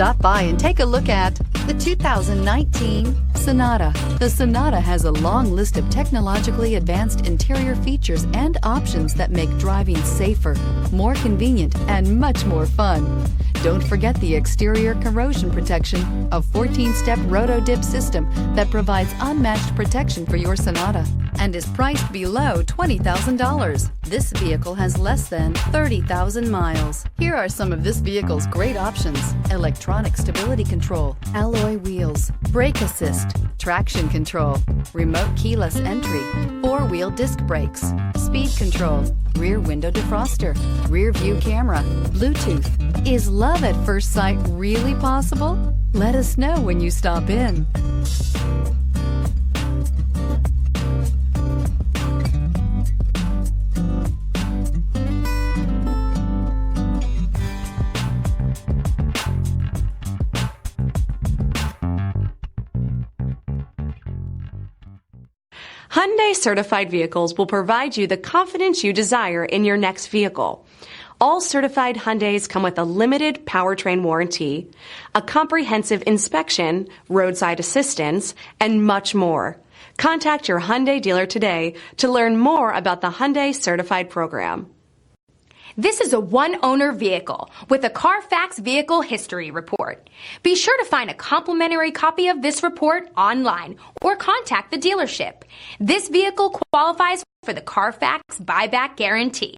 Stop by and take a look at the 2019 Sonata. The Sonata has a long list of technologically advanced interior features and options that make driving safer, more convenient, and much more fun. Don't forget the exterior corrosion protection, a 14-step roto-dip system that provides unmatched protection for your Sonata and is priced below $20,000. This vehicle has less than 30,000 miles. Here are some of this vehicle's great options: electronic stability control, alloy wheels, brake assist, traction control, remote keyless entry, four-wheel disc brakes, speed control, rear window defroster, rear view camera, Bluetooth. Is love at first sight really possible? Let us know when you stop in. Hyundai certified vehicles will provide you the confidence you desire in your next vehicle. All certified Hyundais come with a limited powertrain warranty, a comprehensive inspection, roadside assistance, and much more. Contact your Hyundai dealer today to learn more about the Hyundai certified program. This is a one-owner vehicle with a CARFAX Vehicle History Report. Be sure to find a complimentary copy of this report online or contact the dealership. This vehicle qualifies for the CARFAX Buyback Guarantee.